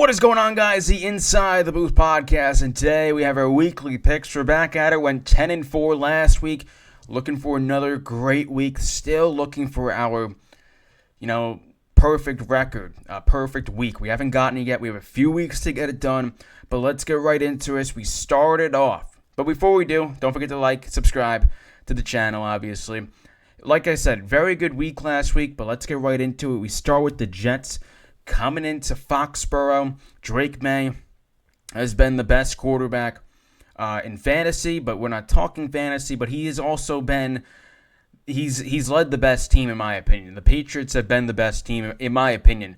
What is going on, guys? The Inside the Booth podcast, and today we have our weekly picks. We're back at it. Went 10-4 last week, looking for another great week. Still looking for our, perfect record, perfect week. We haven't gotten it yet. We have a few weeks to get it done, but let's get right into it. We started off, but before we do, don't forget to like, subscribe to the channel. Obviously, like I said, very good week last week, but let's get right into it. We start with the Jets. Coming into Foxborough, Drake May has been the best quarterback in fantasy, but we're not talking fantasy, but he has also been, he's led the best team in my opinion. The Patriots have been the best team, in my opinion,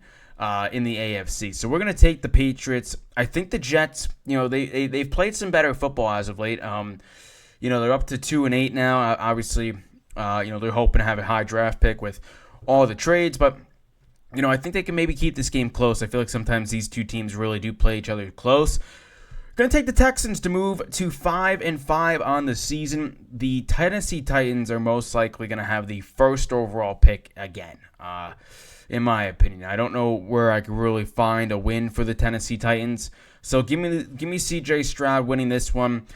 in the AFC. So we're going to take the Patriots. I think the Jets, they've played some better football as of late. They're up to 2-8 now. Obviously, they're hoping to have a high draft pick with all the trades, but I think they can maybe keep this game close. I feel like sometimes these two teams really do play each other close. Going to take the Texans to move to 5-5 on the season. The Tennessee Titans are most likely going to have the first overall pick again, in my opinion. I don't know where I could really find a win for the Tennessee Titans. So give me C.J. Stroud winning this one.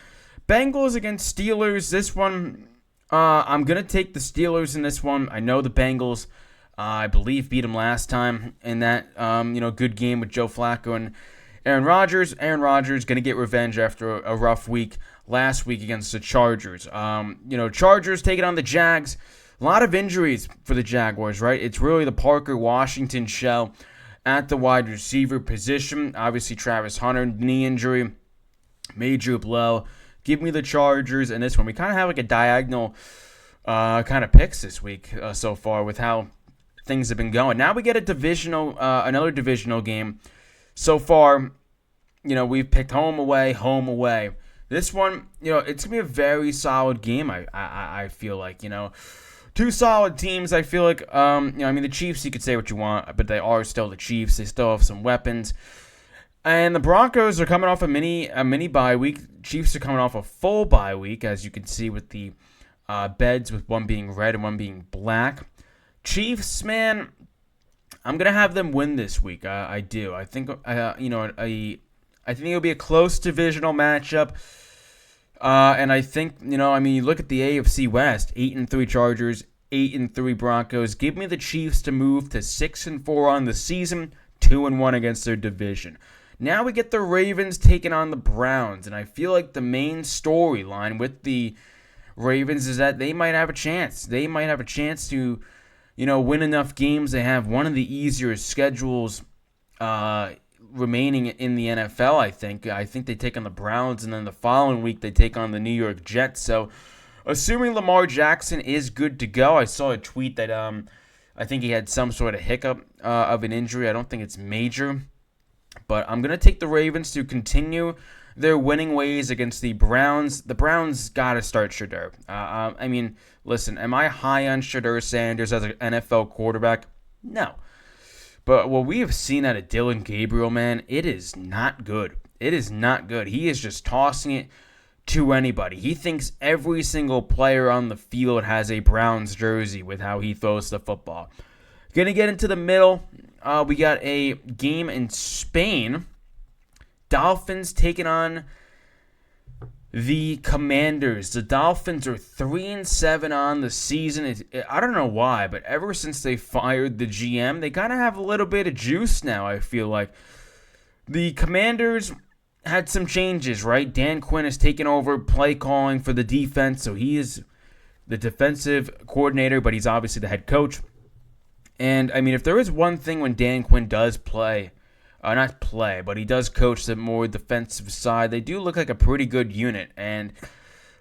Bengals against Steelers. This one, I'm going to take the Steelers in this one. I know the Bengals, I believe, beat him last time in that, good game with Joe Flacco and Aaron Rodgers. Aaron Rodgers going to get revenge after a rough week last week against the Chargers. Chargers taking on the Jags. A lot of injuries for the Jaguars, right? It's really the Parker Washington show at the wide receiver position. Obviously, Travis Hunter, knee injury, major blow. Give me the Chargers in this one. We kind of have like a diagonal kind of picks this week so far with how things have been going. Now we get another divisional game. So far, we've picked home away. This one, it's gonna be a very solid game. I feel like, two solid teams. I feel like, the Chiefs, you could say what you want, but they are still the Chiefs. They still have some weapons. And the Broncos are coming off a mini bye week. Chiefs are coming off a full bye week, as you can see with the beds, with one being red and one being black. Chiefs, man, I'm gonna have them win this week. I do. I think I think it'll be a close divisional matchup. And I think you look at the AFC West: 8-3 Chargers, 8-3 Broncos. Give me the Chiefs to move to 6-4 on the season, 2-1 against their division. Now we get the Ravens taking on the Browns, and I feel like the main storyline with the Ravens is that they might have a chance. They might have a chance to win enough games. They have one of the easier schedules remaining in the NFL, I think. I think they take on the Browns, and then the following week they take on the New York Jets. So, assuming Lamar Jackson is good to go, I saw a tweet that I think he had some sort of hiccup of an injury. I don't think it's major. But I'm going to take the Ravens to continue their winning ways against the Browns. The Browns got to start Shedeur. Listen, am I high on Shedeur Sanders as an NFL quarterback? No. But what we have seen out of Dylan Gabriel, man, it is not good. It is not good. He is just tossing it to anybody. He thinks every single player on the field has a Browns jersey with how he throws the football. Going to get into the middle. We got a game in Spain. Dolphins taking on the Commanders. The Dolphins are 3-7 on the season. I don't know why, but ever since they fired the GM, they kind of have a little bit of juice now, I feel like. The Commanders had some changes, right? Dan Quinn has taken over play calling for the defense, so he is the defensive coordinator, but he's obviously the head coach. And, if there is one thing when Dan Quinn does play, not play, but he does coach the more defensive side, they do look like a pretty good unit. And,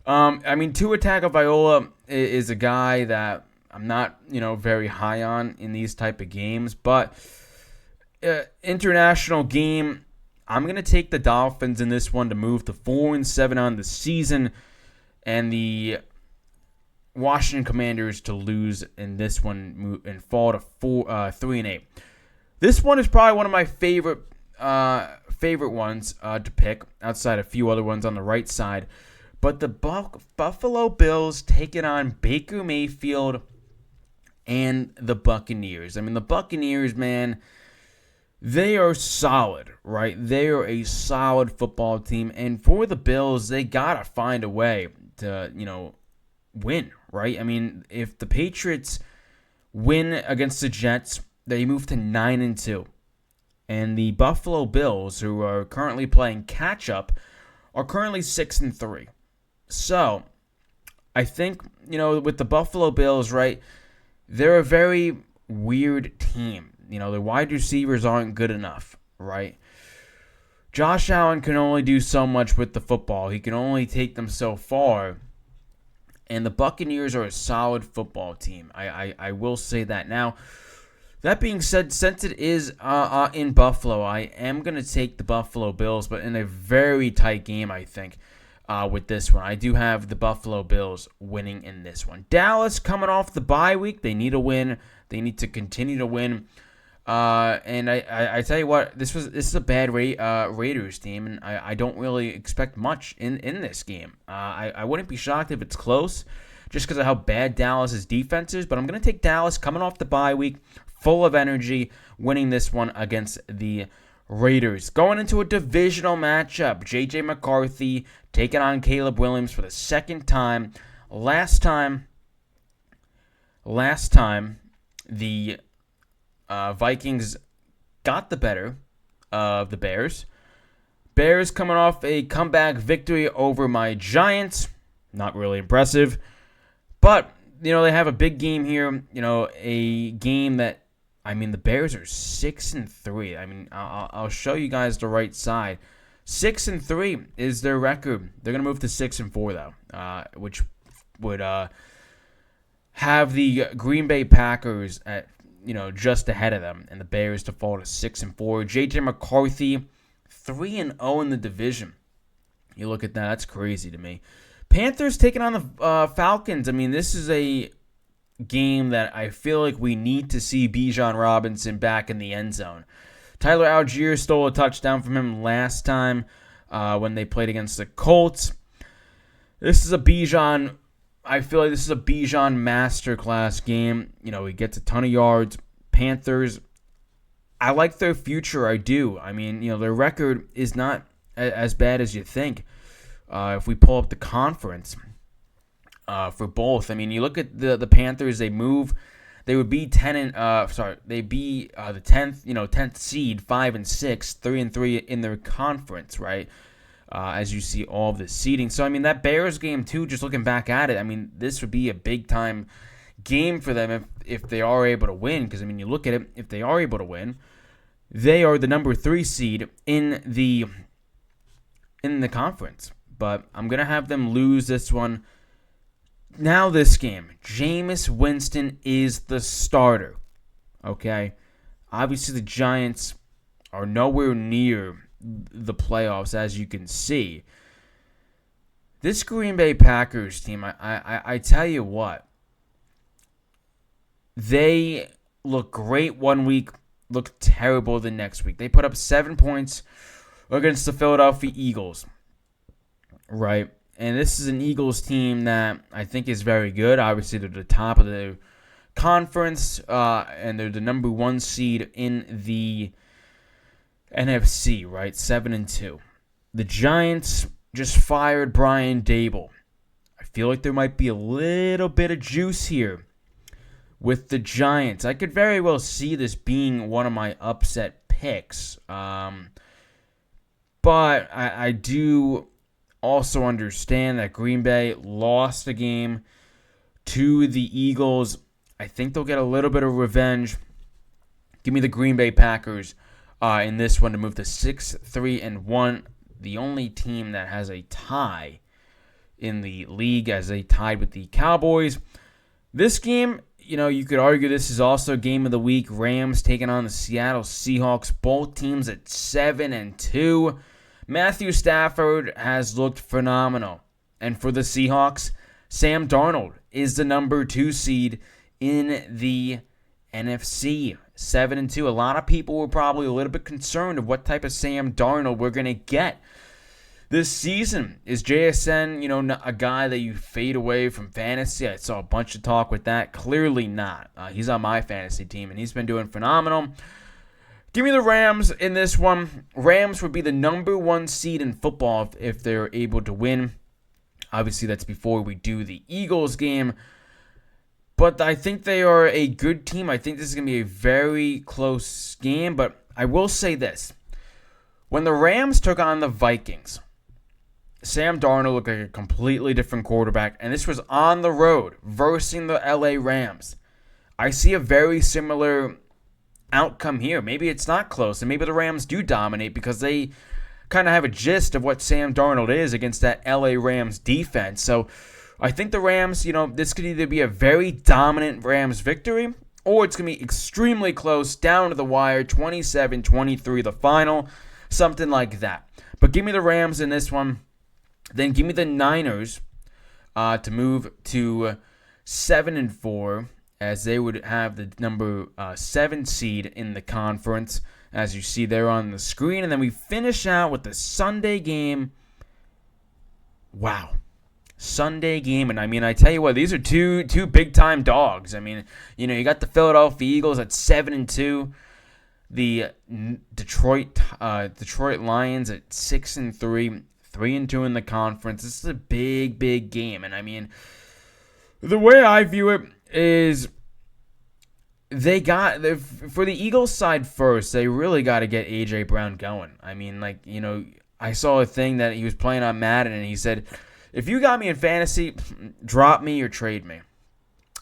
Tua Tagovailoa is a guy that I'm not, very high on in these type of games. But, international game, I'm going to take the Dolphins in this one to move to 4-7 on the season. And the Washington Commanders to lose in this one and fall to 3-8. This one is probably one of my favorite ones to pick, outside a few other ones on the right side. But the Buffalo Bills taking on Baker Mayfield and the Buccaneers. The Buccaneers, man, They are solid, right? They are a solid football team. And for the Bills, they got to find a way to, win, right? I mean, if the Patriots win against the Jets, they move to 9-2. And the Buffalo Bills, who are currently playing catch-up, are currently 6-3. So, I think, with the Buffalo Bills, right, they're a very weird team. Their wide receivers aren't good enough, right? Josh Allen can only do so much with the football. He can only take them so far. And the Buccaneers are a solid football team. I will say that. Now, that being said, since it is in Buffalo, I am going to take the Buffalo Bills, but in a very tight game, I think, with this one. I do have the Buffalo Bills winning in this one. Dallas coming off the bye week. They need a win. They need to continue to win. And I tell you what, this is a bad Raiders team, and I don't really expect much in this game. I wouldn't be shocked if it's close, just because of how bad Dallas' defense is, but I'm going to take Dallas coming off the bye week, full of energy, winning this one against the Raiders. Going into a divisional matchup, J.J. McCarthy taking on Caleb Williams for the second time. Last time, the Vikings got the better of the Bears. Bears coming off a comeback victory over my Giants. Not really impressive. But, they have a big game here. A game that, the Bears are 6-3. I'll show you guys the right side. 6-3 is their record. They're going to move to 6-4, though, which would have the Green Bay Packers at just ahead of them, and the Bears to fall to 6-4. J.J. McCarthy, 3-0 in the division. You look at that, that's crazy to me. Panthers taking on the Falcons. This is a game that I feel like we need to see Bijan Robinson back in the end zone. Tyler Algier stole a touchdown from him last time when they played against the Colts. This is a Bijan. I feel like this is a Bijan masterclass game. He gets a ton of yards. Panthers, I like their future. I do. Their record is not as bad as you think. If we pull up the conference for both, you look at the Panthers. They would be they'd be the 10th seed, 5-6, 3-3 in their conference, right? As you see all of the seeding. So, that Bears game, too, just looking back at it, this would be a big-time game for them if they are able to win. Because, you look at it, if they are able to win, they are the number 3 seed in the conference. But I'm going to have them lose this one. Now this game, Jameis Winston is the starter. Okay? Obviously, the Giants are nowhere near the playoffs, as you can see. This Green Bay Packers team, I tell you what, they look great one week, look terrible the next week. They put up 7 points against the Philadelphia Eagles, right? And this is an Eagles team that I think is very good. Obviously, they're the top of the conference, and they're the number 1 seed in the NFC, right? 7-2. The Giants just fired Brian Daboll. I feel like there might be a little bit of juice here with the Giants. I could very well see this being one of my upset picks. But I do also understand that Green Bay lost the game to the Eagles. I think they'll get a little bit of revenge. Give me the Green Bay Packers in this one to move to 6-3-1. The only team that has a tie in the league, as they tied with the Cowboys. This game, you could argue this is also game of the week. Rams taking on the Seattle Seahawks. Both teams at 7-2. Matthew Stafford has looked phenomenal. And for the Seahawks, Sam Darnold is the number 2 seed in the NFC. 7-2. A lot of people were probably a little bit concerned of what type of Sam Darnold we're going to get this season. Is JSN, a guy that you fade away from fantasy? I saw a bunch of talk with that. Clearly not. He's on my fantasy team, and he's been doing phenomenal. Give me the Rams in this one. Rams would be the number 1 seed in football if they're able to win. Obviously, that's before we do the Eagles game. But I think they are a good team. I think this is going to be a very close game. But I will say this. When the Rams took on the Vikings, Sam Darnold looked like a completely different quarterback. And this was on the road versus the LA Rams. I see a very similar outcome here. Maybe it's not close, and maybe the Rams do dominate because they kind of have a gist of what Sam Darnold is against that LA Rams defense. So I think the Rams, this could either be a very dominant Rams victory, or it's going to be extremely close, down to the wire, 27-23 the final, something like that. But give me the Rams in this one. Then give me the Niners to move to 7-4. As they would have the number 7 seed in the conference, as you see there on the screen. And then we finish out with the Sunday game. Wow. Sunday game. And I tell you what, these are two big-time dogs. You got the Philadelphia Eagles at 7-2. The Detroit Lions at 6-3. 3-2 in the conference. This is a big, big game. And the way I view it is for the Eagles side first, they really got to get A.J. Brown going. I saw a thing that he was playing on Madden, and he said, if you got me in fantasy, drop me or trade me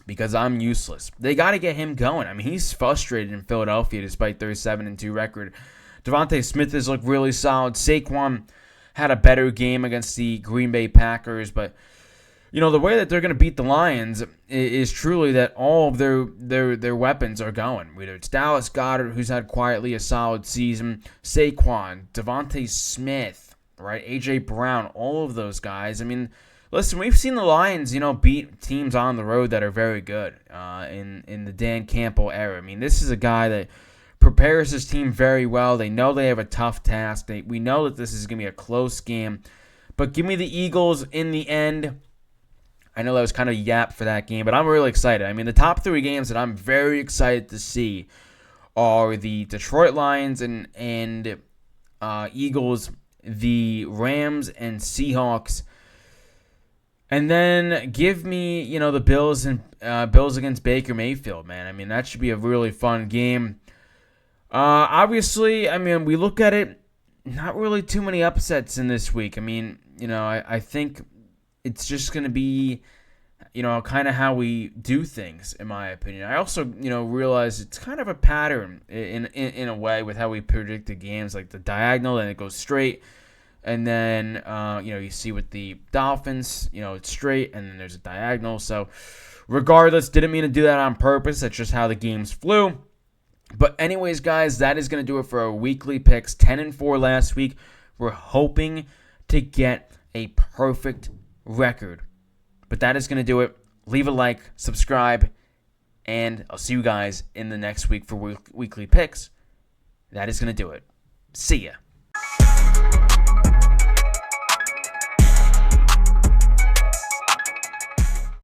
because I'm useless. They got to get him going. He's frustrated in Philadelphia despite their 7-2 record. Devontae Smith has looked really solid. Saquon had a better game against the Green Bay Packers, but the way that they're going to beat the Lions is truly that all of their weapons are going. Whether it's Dallas Goedert, who's had quietly a solid season, Saquon, Devontae Smith, right, A.J. Brown, all of those guys. Listen, we've seen the Lions, beat teams on the road that are very good in the Dan Campbell era. This is a guy that prepares his team very well. They know they have a tough task. We know that this is going to be a close game. But give me the Eagles in the end. I know that was kind of yap for that game, but I'm really excited. The top 3 games that I'm very excited to see are the Detroit Lions and Eagles, the Rams and Seahawks, and then give me the Bills and Bills against Baker Mayfield. Man, that should be a really fun game. Obviously, we look at it, not really too many upsets in this week. I think it's just going to be, kind of how we do things, in my opinion. I also, realize it's kind of a pattern in a way with how we predict the games, like the diagonal, and it goes straight. And then, you see with the Dolphins, it's straight, and then there's a diagonal. So, regardless, didn't mean to do that on purpose. That's just how the games flew. But anyways, guys, that is going to do it for our weekly picks. 10-4 last week. We're hoping to get a perfect record. But that is going to do it. Leave a like, subscribe, and I'll see you guys in the next week for weekly picks. That is going to do it. See ya.